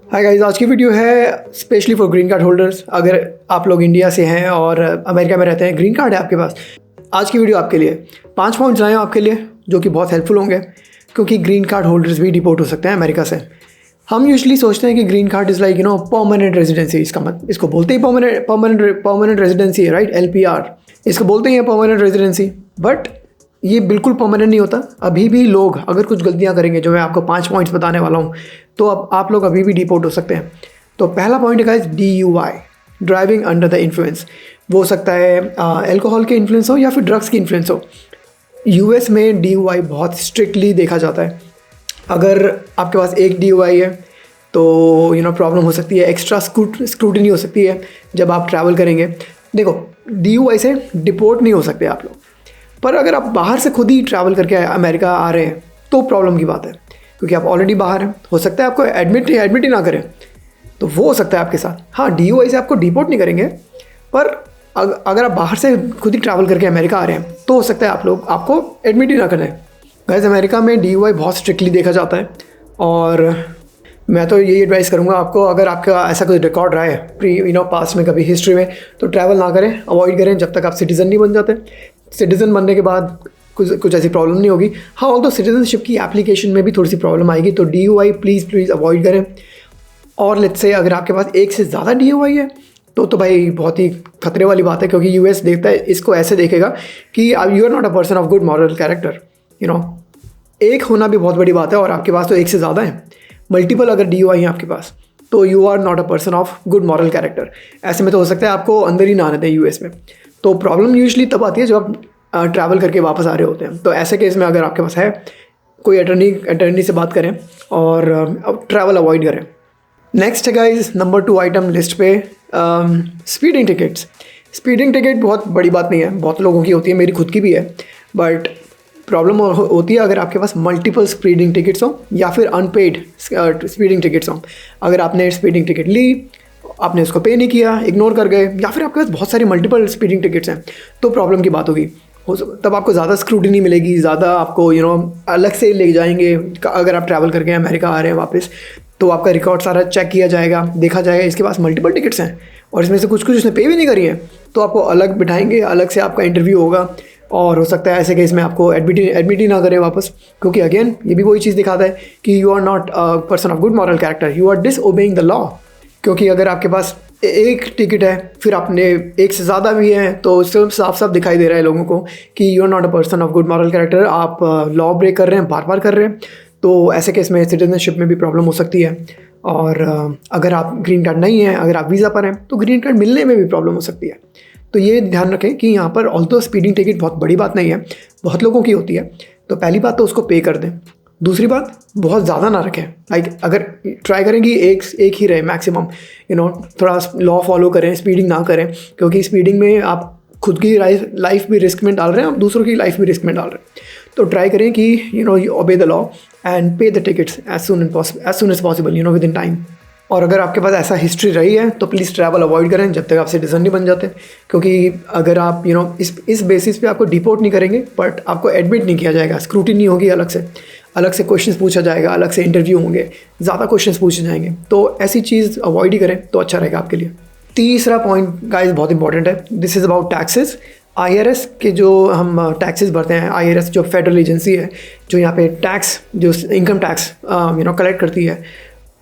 Hi guys, आज की video है specially for green card holders. अगर आप लोग इंडिया से हैं और अमेरिका में रहते हैं, ग्रीन कार्ड है आपके पास, आज की वीडियो आपके लिए 5 पॉइंट्स लाए हैं आपके लिए जो कि बहुत हेल्पफुल होंगे, क्योंकि ग्रीन कार्ड होल्डर्स भी डिपोर्ट हो सकते हैं अमेरिका से। हम यूजुअली सोचते हैं कि green card is like permanent residency. इसको बोलते ही परमानेंट रेजिडेंसी है, राइट? LPR इसको बोलते ही है, परमानेंट रेजिडेंसी। बट ये बिल्कुल परमानेंट नहीं होता। अभी भी लोग अगर कुछ गलतियां करेंगे, जो मैं आपको 5 पॉइंट्स बताने वाला हूँ, तो अब आप लोग अभी भी डिपोर्ट हो सकते हैं। तो पहला पॉइंट है guys, DUI, driving under the influence. वो हो सकता है अल्कोहल के इन्फ्लुएंस हो या फिर ड्रग्स की इन्फ्लुएंस हो। US में DUI बहुत स्ट्रिक्टली देखा जाता है। अगर आपके पास एक DUI है तो प्रॉब्लम हो सकती है, एक्स्ट्रा स्क्रूटनी हो सकती है जब आप ट्रैवल करेंगे। देखो, DUI से डिपोर्ट नहीं हो सकते आप लोग, पर अगर आप बाहर से खुद ही ट्रैवल करके अमेरिका आ रहे हैं तो प्रॉब्लम की बात है, क्योंकि आप ऑलरेडी बाहर हैं। हो सकता है आपको एडमिट ही ना करें, तो वो हो सकता है आपके साथ। हाँ, DUI से आपको डिपोर्ट नहीं करेंगे, पर अगर आप बाहर से खुद ही ट्रैवल करके अमेरिका आ रहे हैं तो हो सकता है आपको एडमिट ही ना करें। गाइस, अमेरिका में DUI बहुत स्ट्रिक्टली देखा जाता है, और मैं तो यही एडवाइस करूँगा आपको, अगर आपका ऐसा कोई रिकॉर्ड रहा है पास्ट में, कभी हिस्ट्री में, तो ट्रैवल ना करें, अवॉइड करें जब तक आप सिटीज़न नहीं बन जाते। सिटीज़न बनने के बाद कुछ ऐसी प्रॉब्लम नहीं होगी। हाँ, ऑल्दो सिटीजनशिप की एप्लीकेशन में भी थोड़ी सी प्रॉब्लम आएगी, तो DUI प्लीज़ अवॉइड करें। और लेट्स से अगर आपके पास एक से ज़्यादा DUI है तो भाई बहुत ही खतरे वाली बात है, क्योंकि US देखता है, इसको ऐसे देखेगा कि you are not a person of good moral character. एक होना भी बहुत बड़ी बात है, और आपके पास तो एक से ज़्यादा है, मल्टीपल अगर DUI है आपके पास, तो you are not a person of good moral character. ऐसे में तो हो सकता है आपको अंदर ही ना आने दें US में। तो प्रॉब्लम यूजुअली तब आती है जब आप ट्रैवल करके वापस आ रहे होते हैं। तो ऐसे केस में अगर आपके पास है, कोई अटर्नी से बात करें और ट्रैवल अवॉइड करें। नेक्स्ट है गाइस, नंबर 2 आइटम लिस्ट पे, स्पीडिंग टिकट्स। स्पीडिंग टिकट बहुत बड़ी बात नहीं है, बहुत लोगों की होती है, मेरी खुद की भी है। बट प्रॉब्लम होती है अगर आपके पास मल्टीपल स्पीडिंग टिकट्स हो या फिर अनपेड स्पीडिंग टिकट्स हो। अगर आपने स्पीडिंग टिकट ली, आपने उसको पे नहीं किया, इग्नोर कर गए, या फिर आपके पास बहुत सारी मल्टीपल स्पीडिंग टिकट्स हैं, तो प्रॉब्लम की बात होगी। तब आपको ज़्यादा स्क्रूटिनी मिलेगी, ज़्यादा आपको अलग से ले जाएंगे। अगर आप ट्रैवल करके अमेरिका आ रहे हैं वापस, तो आपका रिकॉर्ड सारा चेक किया जाएगा, देखा जाएगा इसके पास मल्टीपल टिकट्स हैं और इसमें से कुछ उसने पे भी नहीं करी है, तो आपको अलग बिठाएंगे, अलग से आपका इंटरव्यू होगा। और हो सकता है ऐसे केस में आपको एडमिट ही ना करें वापस, क्योंकि अगेन ये भी वही चीज़ दिखाता है कि you are not a person of good moral character, you are disobeying the law. क्योंकि अगर आपके पास एक टिकट है, फिर आपने एक से ज़्यादा भी हैं, तो सिर्फ साफ दिखाई दे रहा है लोगों को कि you are not a person of good moral character. आप लॉ ब्रेक कर रहे हैं, बार बार कर रहे हैं। तो ऐसे केस में सिटीजनशिप में भी प्रॉब्लम हो सकती है। और अगर आप ग्रीन कार्ड नहीं है, अगर आप वीज़ा पर हैं, तो ग्रीन कार्ड मिलने में भी प्रॉब्लम हो सकती है। तो ये ध्यान रखें कि यहाँ पर ऑल्दो स्पीडिंग टिकट बहुत बड़ी बात नहीं है, बहुत लोगों की होती है। तो पहली बात तो उसको पे कर दें। दूसरी बात, बहुत ज़्यादा ना रखें। अगर ट्राई करें कि एक ही रहे मैक्सिमम, थोड़ा लॉ फॉलो करें, स्पीडिंग ना करें, क्योंकि स्पीडिंग में आप खुद की लाइफ भी रिस्क में डाल रहे हैं, आप दूसरों की लाइफ भी रिस्क में डाल रहे हैं। तो ट्राई करें कि you obey the law and pay the tickets as soon as possible, within time. और अगर आपके पास ऐसा हिस्ट्री रही है तो प्लीज़ ट्रैवल अवॉइड करें जब तक आप सिटीजन नहीं बन जाते, क्योंकि अगर आप इस बेसिस पे आपको डिपोर्ट नहीं करेंगे, बट आपको एडमिट नहीं किया जाएगा, स्क्रूटिनी होगी, अलग से क्वेश्चंस पूछा जाएगा, अलग से इंटरव्यू होंगे, ज़्यादा क्वेश्चंस पूछे जाएंगे। तो ऐसी चीज़ अवॉइड ही करें तो अच्छा रहेगा आपके लिए। तीसरा पॉइंट गाइस बहुत इंपॉर्टेंट है, this is about taxes. IRS के जो हम टैक्सेस भरते हैं, IRS जो फेडरल एजेंसी है जो यहाँ पे टैक्स, जो इनकम टैक्स कलेक्ट करती है,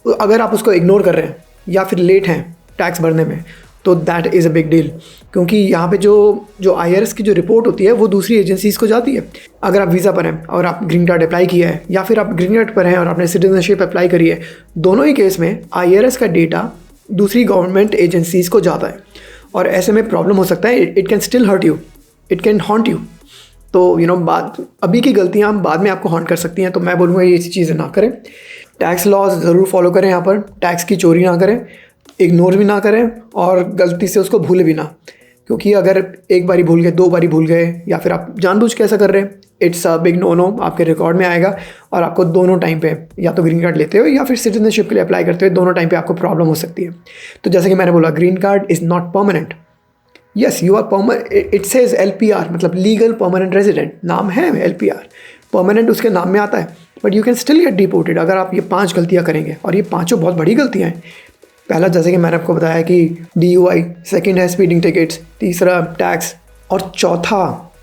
अगर आप उसको इग्नोर कर रहे हैं या फिर लेट हैं टैक्स भरने में, तो that is a big deal. क्योंकि यहाँ पे जो IRS की जो रिपोर्ट होती है वो दूसरी एजेंसीज़ को जाती है। अगर आप वीज़ा पर हैं और आप ग्रीन कार्ड अप्लाई किया है, या फिर आप ग्रीन कार्ड पर हैं और आपने सिटीजनशिप अप्लाई करी है, दोनों ही केस में IRS का डेटा दूसरी गवर्नमेंट एजेंसीज़ को जाता है, और ऐसे में प्रॉब्लम हो सकता है। It can still hurt you, it can haunt you. तो बात अभी की गलतियाँ बाद में आपको हॉन्ट कर सकती हैं। तो मैं बोलूँगा ये चीज़ें ना करें। टैक्स लॉज ज़रूर फॉलो करें, यहाँ पर टैक्स की चोरी ना करें, इग्नोर भी ना करें, और गलती से उसको भूले भी ना। क्योंकि अगर एक बारी भूल गए, 2 बारी भूल गए, या फिर आप जानबूझ के ऐसा कर रहे हैं, इट्स अ बिग नो, आपके रिकॉर्ड में आएगा, और आपको दोनों टाइम पे, या तो ग्रीन कार्ड लेते हो या फिर सिटीजनशिप के लिए अप्लाई करते हो, दोनों टाइम पे आपको प्रॉब्लम हो सकती है। तो जैसे कि मैंने बोला, green card is not permanent. Yes, you are permanent, it says LPR, मतलब लीगल परमानेंट रेजिडेंट, नाम है LPR, परमानेंट उसके नाम में आता है, but you can still get deported अगर आप ये 5 गलतियाँ करेंगे, और ये पाँचों बहुत बड़ी गलतियाँ हैं। पहला जैसे कि मैंने आपको बताया कि DUI, सेकंड है स्पीडिंग टिकट्स, तीसरा टैक्स, और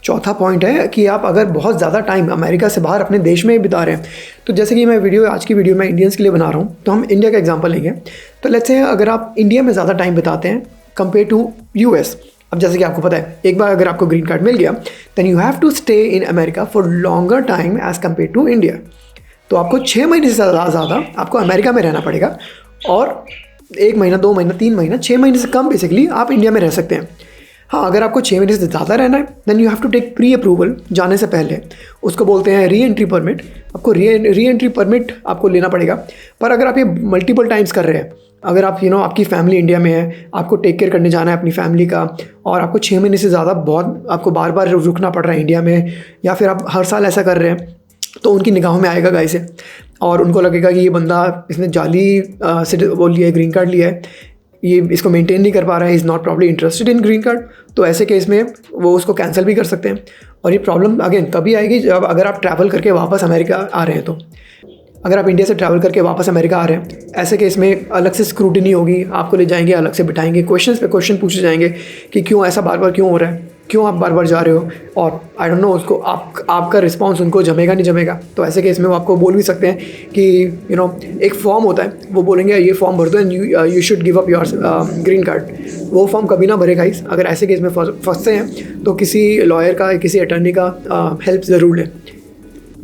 चौथा पॉइंट है कि आप अगर बहुत ज़्यादा टाइम अमेरिका से बाहर अपने देश में ही बिता रहे हैं। तो जैसे कि मैं आज की वीडियो में इंडियंस के लिए बना रहा हूँ, तो हम इंडिया का एग्जांपल लेंगे। तो लेट्स से अगर आप इंडिया में ज़्यादा टाइम बिताते हैं कंपेयर टू US, अब जैसे कि आपको पता है एक बार अगर आपको ग्रीन कार्ड मिल गया, then you have to stay in America for longer time as compare to India. तो आपको 6 महीने से ज़्यादा आपको अमेरिका में रहना पड़ेगा, और 1 महीना, 2 महीना, 3 महीना, 6 महीने से कम बेसिकली आप इंडिया में रह सकते हैं। हाँ, अगर आपको 6 महीने से ज़्यादा रहना है, then you have to take pre approval जाने से पहले, उसको बोलते हैं री एंट्री परमिट। आपको री एंट्री परमिट आपको लेना पड़ेगा। पर अगर आप ये मल्टीपल टाइम्स कर रहे हैं, अगर आप आपकी फैमिली इंडिया में है, आपको टेक केयर करने जाना है अपनी फैमिली का, और आपको 6 महीने से ज़्यादा बहुत आपको बार बार रुकना पड़ रहा है इंडिया में, या फिर आप हर साल ऐसा कर रहे हैं, तो उनकी निगाहों में आएगा गाइस, और उनको लगेगा कि ये बंदा इसने जाली वो लिया है, ग्रीन कार्ड लिया है, ये इसको मेंटेन नहीं कर पा रहा है, is not probably interested in green card. तो ऐसे केस में वो उसको कैंसिल भी कर सकते हैं। और ये प्रॉब्लम अगेन तभी आएगी जब अगर आप ट्रैवल करके वापस अमेरिका आ रहे हैं। तो अगर आप इंडिया से ट्रैवल करके वापस अमेरिका आ रहे हैं, ऐसे केस में अलग से स्क्रूटिनी होगी, आपको ले जाएंगे, अलग से बिठाएंगे, क्वेश्चन पे क्वेश्चन पूछे जाएंगे कि क्यों ऐसा बार बार क्यों हो रहा है, क्यों आप बार बार जा रहे हो, और आई डोंट नो उसको आपका रिस्पांस उनको जमेगा नहीं जमेगा। तो ऐसे केस में वो आपको बोल भी सकते हैं कि एक फॉर्म होता है, वो बोलेंगे ये फॉर्म भर दो and you should give up your green card. वो फॉर्म कभी ना भरे गाइस। अगर ऐसे केस में फंसते हैं तो किसी लॉयर का, किसी अटर्नी का हेल्प ज़रूर लें।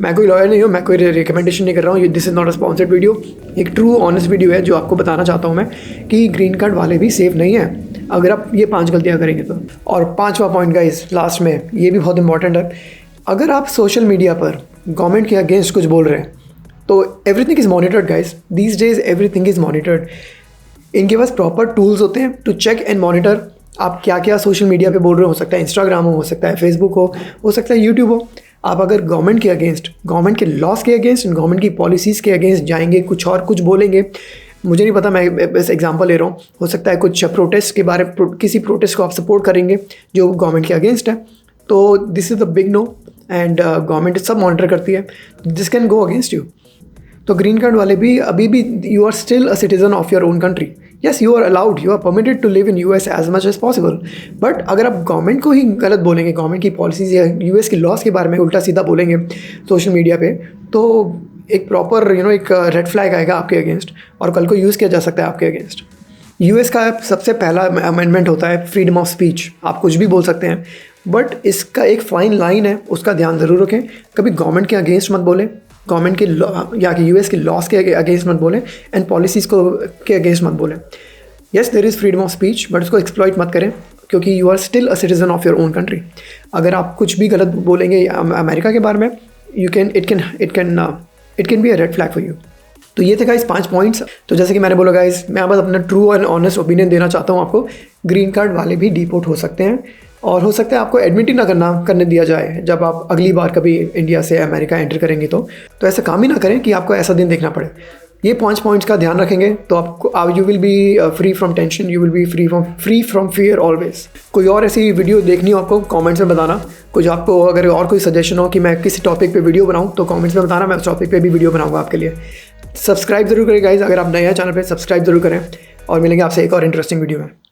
मैं कोई लॉयर नहीं हूँ, मैं कोई रिकमेंडेशन नहीं कर रहा हूँ, this is not a sponsored video. एक ट्रू ऑनेस्ट वीडियो है जो आपको बताना चाहता हूँ मैं कि ग्रीन कार्ड वाले भी सेफ नहीं है अगर आप ये 5 गलतियाँ करेंगे तो। और 5वां पॉइंट गाइस लास्ट में, ये भी बहुत इंपॉर्टेंट है। अगर आप सोशल मीडिया पर गवर्नमेंट के अगेंस्ट कुछ बोल रहे हैं तो everything is monitored guys, these days everything is monitored. इनके पास प्रॉपर टूल्स होते हैं टू चेक एंड मॉनिटर आप क्या क्या सोशल मीडिया पे बोल रहे हो सकता है इंस्टाग्राम हो सकता है फेसबुक हो सकता है यूट्यूब हो। आप अगर गवर्नमेंट के अगेंस्ट, गवर्नमेंट के लॉस के अगेंस्ट, गवर्नमेंट की पॉलिसीज़ के अगेंस्ट जाएंगे, कुछ बोलेंगे, मुझे नहीं पता, मैं बस एग्जांपल ले रहा हूँ, हो सकता है कुछ प्रोटेस्ट के बारे किसी प्रोटेस्ट को आप सपोर्ट करेंगे जो गवर्नमेंट के अगेंस्ट है, तो this is the big no. And government सब मॉनिटर करती है, this can go against you. तो ग्रीन कार्ड वाले भी अभी भी you are still a citizen of your own country. Yes, you are allowed, you are permitted to live in US as much as possible. But अगर आप government को ही गलत बोलेंगे, गवर्नमेंट की पॉलिसीज या US की लॉस के बारे में उल्टा सीधा बोलेंगे सोशल मीडिया पे, तो एक प्रॉपर एक रेड फ्लैग आएगा आपके अगेंस्ट, और कल को यूज़ किया जा सकता है आपके अगेंस्ट। US का सबसे पहला अमेंडमेंट होता है फ्रीडम ऑफ स्पीच। आप कुछ भी बोल सकते हैं, बट इसका एक फाइन लाइन है, उसका ध्यान ज़रूर रखें। कभी गवर्नमेंट के अगेंस्ट मत बोलें, गवर्नमेंट के या कि US के लॉस के अगेंस्ट मत बोलें, एंड पॉलिसीज़ को के अगेंस्ट मत बोलें। Yes, there is freedom of speech, but उसको एक्सप्लॉइट मत करें, क्योंकि you are still a citizen of your own country. अगर आप कुछ भी गलत बोलेंगे अमेरिका के बारे में, it can be a red flag for you. तो ये थे गाइस 5 पॉइंट्स। तो जैसे कि मैंने बोला गाइस, मैं बस अपना ट्रू एंड ऑनेस्ट ओपिनियन देना चाहता हूँ आपको। ग्रीन कार्ड वाले भी डिपोर्ट हो सकते हैं, और हो सकता है आपको एडमिट ही ना करने दिया जाए जब आप अगली बार कभी इंडिया से अमेरिका एंटर करेंगे। तो ऐसा काम ही ना करें कि आपको ऐसा दिन देखना पड़े। ये 5 पॉइंट्स का ध्यान रखेंगे तो आपको you will be free from tension, you will be free from fear always. कोई और ऐसी वीडियो देखनी हो आपको, कमेंट्स में बताना। कुछ आपको अगर और कोई सजेशन हो कि मैं किसी टॉपिक पे वीडियो बनाऊं, तो कमेंट्स में बताना, मैं उस टॉपिक पे भी वीडियो बनाऊंगा आपके लिए। सब्सक्राइब जरूर करें गाइज, अगर आप नए हैं चैनल पे सब्सक्राइब जरूर करें, और मिलेंगे आपसे एक और इंटरेस्टिंग वीडियो में।